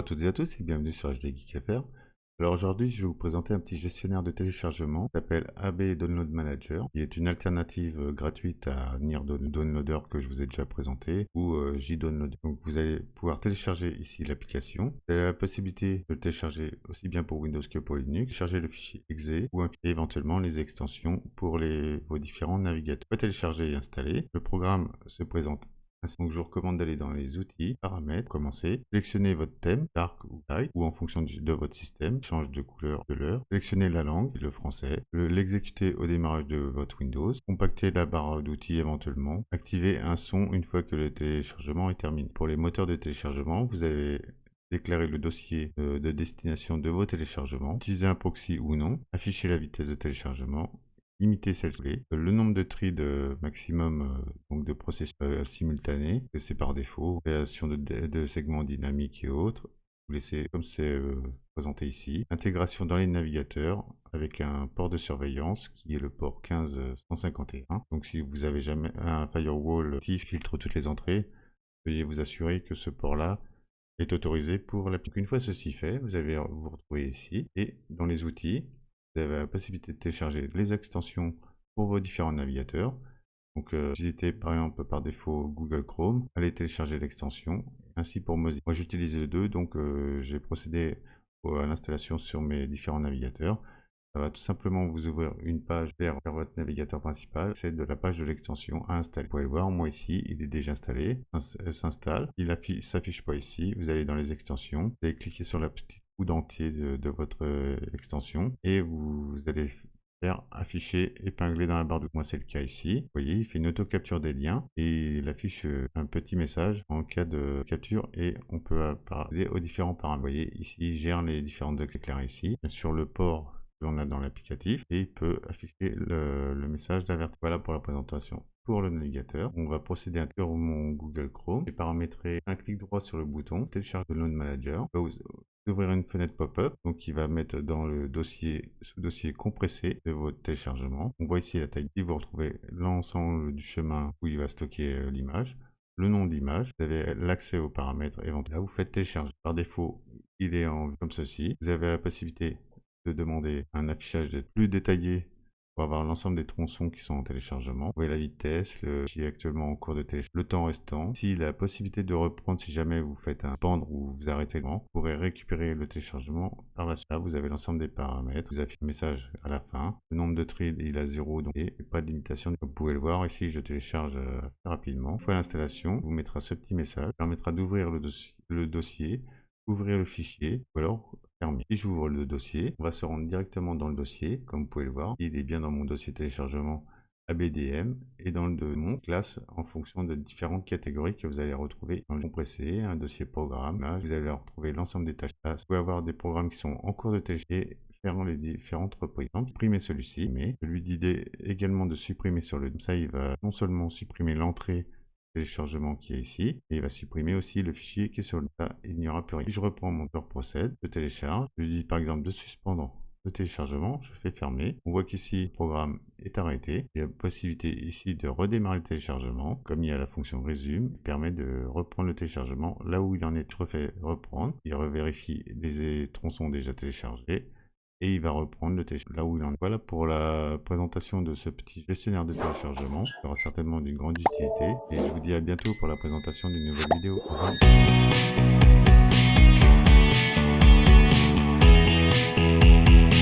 toutes et à tous et bienvenue sur HD Geek FR. Alors aujourd'hui, je vais vous présenter un petit gestionnaire de téléchargement qui s'appelle AB Download Manager, qui est une alternative gratuite à Near Downloader que je vous ai déjà présenté ou JDownloader. Donc vous allez pouvoir télécharger ici l'application. Vous avez la possibilité de le télécharger aussi bien pour Windows que pour Linux, charger le fichier exe ou éventuellement les extensions pour vos différents navigateurs. Vous pouvez télécharger et installer. Le programme se présente. Donc je vous recommande d'aller dans les outils, paramètres, commencer, sélectionnez votre thème, dark ou light, ou en fonction de votre système, change de couleur de l'heure, sélectionnez la langue, le français, l'exécuter au démarrage de votre Windows, compacter la barre d'outils éventuellement, activer un son une fois que le téléchargement est terminé. Pour les moteurs de téléchargement, vous avez déclarer le dossier de destination de vos téléchargements, utiliser un proxy ou non, afficher la vitesse de téléchargement, limiter celle-ci, le nombre de threads maximum donc de processeurs simultanés, c'est par défaut, création de segments dynamiques et autres, vous laissez comme c'est présenté ici, intégration dans les navigateurs avec un port de surveillance qui est le port 15151. Donc si vous avez jamais un firewall qui filtre toutes les entrées, veuillez vous assurer que ce port-là est autorisé pour l'application. Une fois ceci fait, vous allez vous retrouver ici et dans les outils, vous avez la possibilité de télécharger les extensions pour vos différents navigateurs. Donc, si c'était par exemple par défaut Google Chrome, allez télécharger l'extension. Ainsi pour Mozilla. Moi, j'utilise les deux, donc j'ai procédé à l'installation sur mes différents navigateurs. Ça va tout simplement vous ouvrir une page vers votre navigateur principal. C'est de la page de l'extension à installer. Vous pouvez le voir, moi ici, il est déjà installé. S'installe. Il s'affiche pas ici. Vous allez dans les extensions. Vous allez cliquer sur la petite bout d'entier de votre extension et vous allez faire afficher épinglé dans la barre de moi c'est le cas ici. Vous voyez, il fait une auto-capture des liens et il affiche un petit message en cas de capture et on peut parler aux différents paramètres. Vous voyez ici, il gère les différentes éclairées ici. Sur le port que l'on a dans l'applicatif et il peut afficher le message d'avertissement. Voilà pour la présentation. Pour le navigateur, on va procéder à sur mon Google Chrome. J'ai paramétré un clic droit sur le bouton télécharge Download Manager. Vous ouvrir une fenêtre pop-up donc qui va mettre dans le dossier sous-dossier compressé de votre téléchargement. On voit ici la taille. Vous retrouvez l'ensemble du chemin où il va stocker l'image, le nom de l'image. Vous avez l'accès aux paramètres éventuels. Là, vous faites télécharger. Par défaut, il est en comme ceci. Vous avez la possibilité de demander un affichage plus détaillé pour avoir l'ensemble des tronçons qui sont en téléchargement. Vous voyez la vitesse, le qui est actuellement en cours de téléchargement, le temps restant. Si la possibilité de reprendre si jamais vous faites un pendre ou vous arrêtez le moment, vous pourrez récupérer le téléchargement par la suite. Là, vous avez l'ensemble des paramètres. Vous affichez le message à la fin. Le nombre de threads, il a 0, donc et pas de limitation. Vous pouvez le voir ici, je télécharge assez rapidement. Une fois l'installation, vous mettra ce petit message, permettra d'ouvrir le dossier, ouvrir le fichier, ou alors fermé. Si j'ouvre le dossier, on va se rendre directement dans le dossier, comme vous pouvez le voir. Il est bien dans mon dossier téléchargement ABDM et dans le mon classe en fonction de différentes catégories que vous allez retrouver dans le compressé, un dossier programme. Là, vous allez retrouver l'ensemble des tâches. Là, vous pouvez avoir des programmes qui sont en cours de téléchargement et faire les différentes reprises. Supprimer celui-ci, mais je lui dis également de supprimer sur le. Ça, il va non seulement supprimer l'entrée téléchargement qui est ici et il va supprimer aussi le fichier qui est sur le tas. Il n'y aura plus rien. Si je reprends mon port procède, je télécharge, je lui dis par exemple de suspendre le téléchargement, je fais fermer. On voit qu'ici le programme est arrêté. Il y a la possibilité ici de redémarrer le téléchargement, comme il y a la fonction résume, qui permet de reprendre le téléchargement là où il en est. Je refais reprendre, il revérifie les tronçons déjà téléchargés et il va reprendre le téléchargement là où il en est. Voilà pour la présentation de ce petit gestionnaire de téléchargement. Il sera certainement d'une grande utilité et je vous dis à bientôt pour la présentation d'une nouvelle vidéo. Au revoir.